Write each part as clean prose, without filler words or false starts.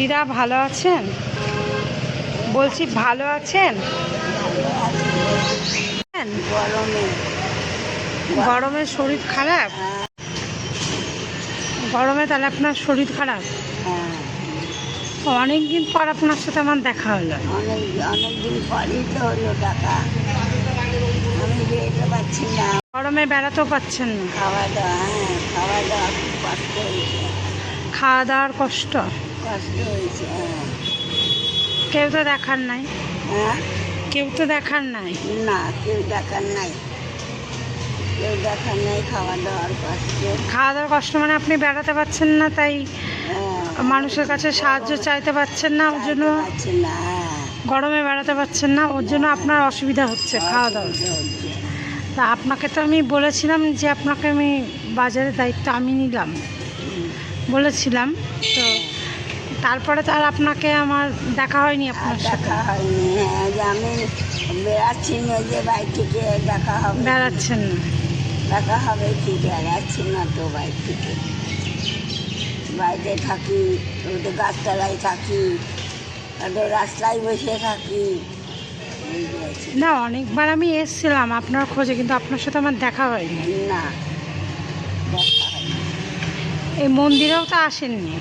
দিদা ভালো আছেন? বলছি ভালো আছেন? গরমে শরীর খারাপ? গরমে তাহলে আপনার শরীর খারাপ? অনেক দিন পর আপনার সাথে আমার দেখা হলো। অনেকদিন পরই তো হলো টাকা। আমি যেতে পারছি না, গরমে বেড়াতেও পাচ্ছেন না। খাওয়া দাওয়া খুব কষ্ট হয়েছে। খাওয়া দাওয়ার কষ্ট হয়েছে। কেউ তো দেখার নাই। হ্যাঁ, কেউ তো দেখার নাই। না কেউ দেখার নাই, খাওয়া দাওয়ার কষ্ট। খাওয়া দাওয়ার কষ্ট মানে আপনি বেড়াতে পারছেন না, তাই মানুষের কাছে সাহায্য চাইতে পারছেন না, ওর জন্য পারছি না। গরমে বেড়াতে পারছেন না, ওর জন্য আপনার অসুবিধা হচ্ছে খাওয়া দাওয়া। তা আপনাকে তো আমি বলেছিলাম যে আপনাকে আমি বাজারের দায়িত্ব আমি নিলাম বলেছিলাম, তো তারপরে তো আর আপনাকে আমার দেখা হয়নি আপনার সাথে। দেখা হয়নি। হ্যাঁ, যে আমি বেড়াচ্ছি না, যে বাড়ি থেকে দেখা হবে। বেড়াচ্ছেন না? দেখা হবে কি, বেড়াচ্ছি না তো বাড়ি থেকে। বাড়িতে থাকি, ওদের গাছতলায় থাকি, ওদের রাস্তায় বসে থাকি। না, অনেকবার আমি এসেছিলাম আপনার খোঁজে, কিন্তু আপনার সাথে আমার দেখা হয়নি। না, দেখা হয়নি। এই মন্দিরেও তো আসেননি?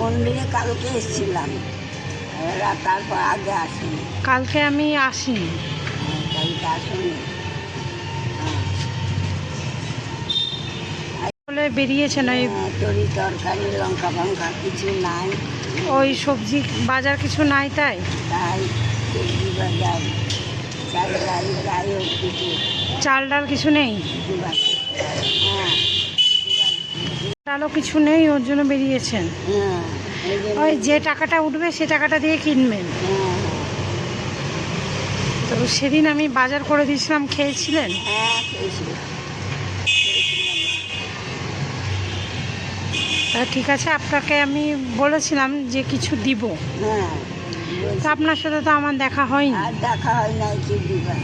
মন্দিরে কালকে এসেছিলাম, তারপর আগে আসিনি। কালকে আমি আসিনি। কালকে আসিনি। বলে বেরিয়েছেন ওই তরি তরকারি লঙ্কা ফঙ্কা কিছু নাই, ওই সবজি বাজার কিছু নাই, তাই সবজি বাজার চাল ডাল যাই হোক কিছু, চাল ডাল কিছু নেই, হ্যাঁ ডালও কিছু নেই, ওর জন্য বেরিয়েছেন। হ্যাঁ, ওই যে টাকাটা উঠবে সে টাকাটা দিয়ে কিনবেন। তো সেদিন আমি বাজার করে দিয়েছিলাম, খেয়েছিলেন? তা ঠিক আছে, আপনাকে আমি বলেছিলাম যে কিছু দিব, তো আপনার সাথে তো আমার দেখা হয়নি। আর দেখা হয় না, কি দিবা,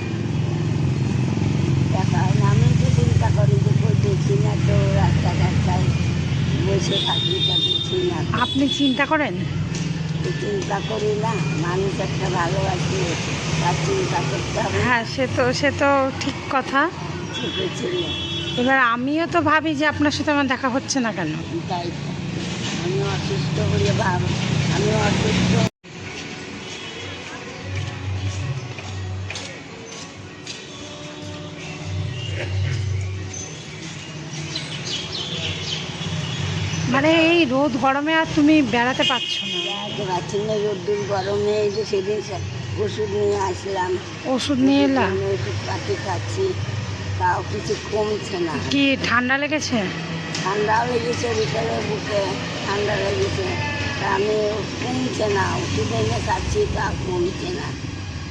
দেখা হয় না। আমি তো চিন্তা করি যে দেখি না তো, রাস্তায় বসে থাকি, তা দেখি না। আপনি চিন্তা করেন? চিন্তা করি না, মানুষ একটা ভালোবাসি, তার চিন্তা করতে হবে। হ্যাঁ, সে তো ঠিক কথা। ছোটো ছেলে, এবার আমিও তো ভাবি যে আপনার সাথে আমার দেখা হচ্ছে না কেন। তাই তো আমি অসুস্থ হয়ে আমি অসুস্থ। মানে এই রোদ গরমে আর তুমি বেড়াতে পারছো না? বেড়াতে পারছি না, রোদ্দুর গরমে। এই যে সেদিন ওষুধ নিয়ে আসলাম, ওষুধ নিয়ে এলাম, ওষুধ পাতি খাচ্ছি, তাও কিছু কমছে না। কি ঠান্ডা লেগেছে? ঠান্ডাও লেগেছে, ভিতরে বুকে ঠান্ডা লেগেছে, তা আমি কমছে না। ওষুধ এনে খাচ্ছি, তা কমছে না।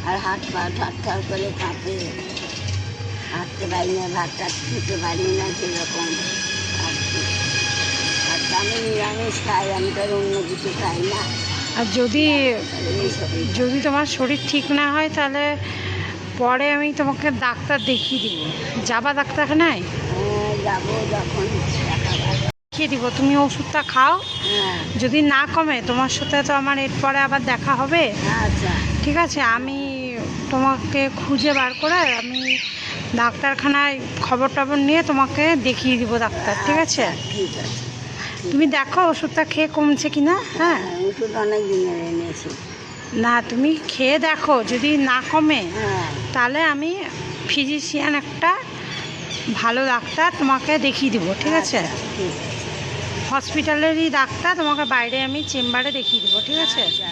আর হাত পা ঠাট করে কাঁপে, হাঁটতে পারি না, ভাত টাত খেতে পারি না সেরকম। আর আমি নিরামিষ খাই, আমি তো অন্য কিছু খাই না। আর যদি তোমার শরীর ঠিক না হয়, তাহলে পরে আমি তোমাকে ডাক্তার দেখিয়ে দিব। যাবা ডাক্তারখানায়? যাবো, যখন দেখিয়ে দিব, তুমি ওষুধটা খাও। হ্যাঁ, যদি না কমে তোমার সাথে তো আমার এরপরে আবার দেখা হবে। আচ্ছা ঠিক আছে, আমি তোমাকে খুঁজে বার করে আমি ডাক্তারখানায় খবর টবর নিয়ে তোমাকে দেখিয়ে দিব ডাক্তার। ঠিক আছে? ঠিক আছে। তুমি দেখো ওষুধটা খেয়ে কমছে কি না। হ্যাঁ, ওষুধ অনেক দিনের এনেছি। না, তুমি খেয়ে দেখো, যদি না কমে হ্যাঁ, তাহলে আমি ফিজিশিয়ান একটা ভালো ডাক্তার তোমাকে দেখিয়ে দিব। ঠিক আছে? ঠিক আছে। হসপিটালেরই ডাক্তার, তোমাকে বাইরে আমি চেম্বারে দেখিয়ে দেবো। ঠিক আছে? আচ্ছা,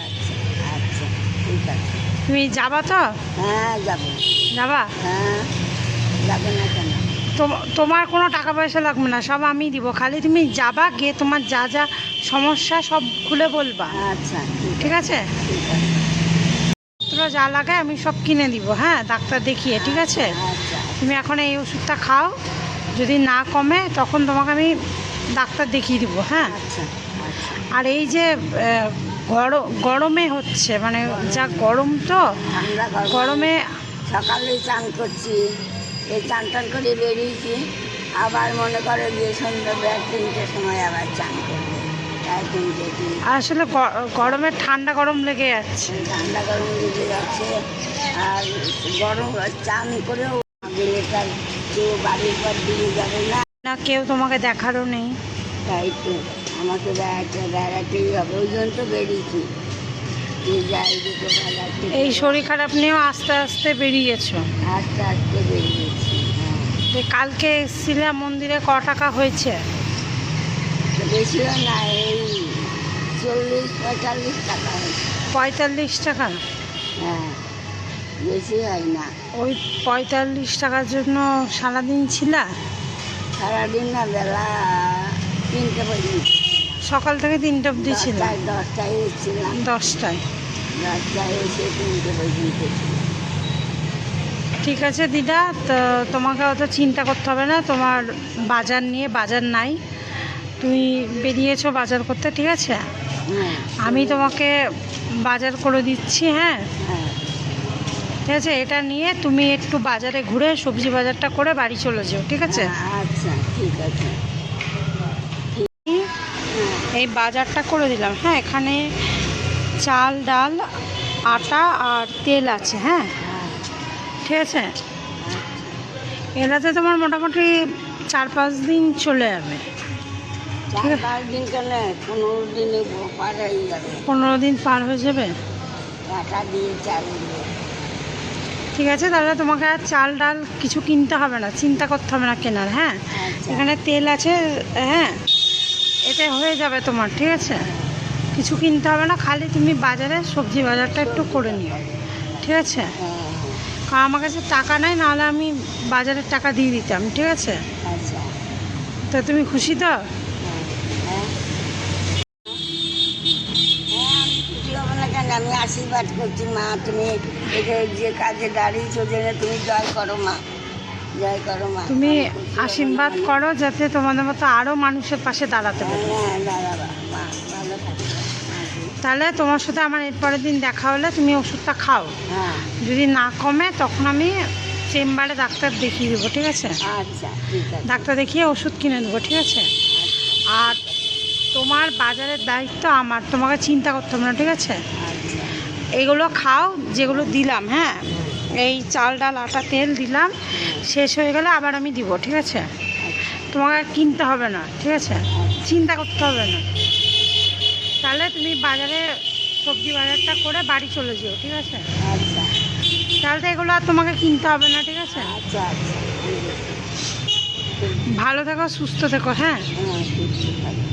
ঠিক আছে। তুমি যাবা তো? হ্যাঁ, যাবো। যাবা? হ্যাঁ, যাবে না কেন? তোমার কোনো টাকা পয়সা লাগবে না, সব আমি দিব। খালি তুমি যাবা, গিয়ে তোমার যা যা সমস্যা সব খুলে বলবা। আচ্ছা, ঠিক আছে? ঠিক আছে। তোরা যা লাগে আমি সব কিনে দিব। হ্যাঁ, ডাক্তার দেখিয়ে। ঠিক আছে? আচ্ছা, তুমি এখন এই ওষুধটা খাও, যদি না কমে তখন তোমাকে আমি ডাক্তার দেখিয়ে দিব। হ্যাঁ, আচ্ছা। আর এই যে গরমে হচ্ছে, মানে যা গরম, তো ঠান্ডা গরমে সকালে চান করছি, এই চান টান করে বেরিয়েছি, আবার মনে করে যে সন্ধ্যা 3টের সময় আবার চান করবো। তাই কিনতে আসলে গরমে ঠান্ডা গরম লেগে যাচ্ছে। ঠান্ডা গরম লেগে যাচ্ছে। আর গরম চান করেও গেলে তার কেউ বাড়ির পর দিয়ে যাবে না, না কেউ তোমাকে দেখারও নেই। তাই তো আমাকে বেড়াতেই হবে, ওই জন্য তো বেরিয়েছি যে যাই দিতে বেড়াতে। এই শরীর খারাপ নিয়েও আস্তে আস্তে বেরিয়েছো। আস্তে আস্তে বেরিয়েছি। হ্যাঁ, যে কালকে এসেছিলে মন্দিরে, ক টাকা হয়েছে? তো বেশিও না, এই 40-45 টাকা হয়েছে। 45 টাকা? হ্যাঁ, বেশি হয় না। ওই 45 টাকার জন্য সারাদিন ছিল? সারাদিন না, বেলা 3টে পর্যন্ত। সকাল থেকে 3টে অবধি ছিল? 10টায় এসেছিলাম। 10টায়? 10টায় এসে 3টে পর্যন্ত ছিল। ঠিক আছে দিদা, তো তোমাকে অত চিন্তা করতে হবে না। তোমার বাজার নিয়ে, বাজার নাই, তুমি বেরিয়েছো বাজার করতে, ঠিক আছে? হ্যাঁ, আমি তোমাকে বাজার করে দিচ্ছি। হ্যাঁ, হ্যাঁ, ঠিক আছে, এটা নিয়ে তুমি একটু বাজারে ঘুরে সবজি বাজারটা করে বাড়ি চলে যাও, ঠিক আছে? আচ্ছা, ঠিক আছে। হ্যাঁ, এই বাজারটা করে দিলাম। হ্যাঁ, এখানে চাল, ডাল, আটা আর তেল আছে। হ্যাঁ, হ্যাঁ, ঠিক আছে, এটাতে তোমার মোটামুটি 4-5 দিন চলে যাবে। 4-5 দিন কেন, 15 দিনে পার হয়ে যাবে। 15 দিন পার হয়ে যাবে? আটা দিয়ে, চাল দিয়ে। ঠিক আছে, তাহলে তোমাকে আর চাল ডাল কিছু কিনতে হবে না, চিন্তা করতে হবে না কেনার। হ্যাঁ, আচ্ছা, এখানে তেল আছে। হ্যাঁ, এতে হয়ে যাবে তোমার, ঠিক আছে? কিছু কিনতে হবে না, খালি তুমি বাজারে সবজি বাজারটা একটু করে নিও, ঠিক আছে? হ্যাঁ, কারণ আমার কাছে টাকা নাই, নাহলে আমি বাজারের টাকা দিয়ে দিতাম, ঠিক আছে? আচ্ছা, তো তুমি খুশি তো? হ্যাঁ, হ্যাঁ, আমি খুশি হব না কেন? আমি আশীর্বাদ করছি, মা তুমি এদের যে কাজে দাঁড়িয়েছো, জেনে তুমি জয় করো মা, জয় করো মা। তুমি আমি খুশি হব না আশীর্বাদ কেন? করো যাতে তোমাদের মতো আরও মানুষের পাশে দাঁড়াতে পারে। হ্যাঁ, দাঁড়াবা মা, ভালো থাকবে। তাহলে তোমার সাথে আমার এরপরের দিন দেখা হলে তুমি ওষুধটা খাও। হ্যাঁ, যদি না কমে তখন আমি চেম্বারে ডাক্তার দেখিয়ে দেবো, ঠিক আছে? আচ্ছা, ঠিক আছে। ডাক্তার দেখিয়ে ওষুধ কিনে দেবো, ঠিক আছে? আর তোমার বাজারের দায়িত্ব আমার, তোমাকে চিন্তা করতে হবে না, ঠিক আছে? আচ্ছা, এগুলো খাও যেগুলো দিলাম। হ্যাঁ, এই চাল ডাল আটা তেল দিলাম, শেষ হয়ে গেলে আবার আমি দিব, ঠিক আছে? তোমাকে আর কিনতে হবে না, ঠিক আছে? চিন্তা করতে হবে না। তাহলে তুমি বাজারে সবজি বাজারটা করে বাড়ি চলে যেও, ঠিক আছে? আচ্ছা, তাহলে তো এগুলো আর তোমাকে কিনতে হবে না, ঠিক আছে? আচ্ছা, আচ্ছা, ঠিক আছে। ভালো থেকো, সুস্থ থেকো। হ্যাঁ, হ্যাঁ, ঠিক আছে।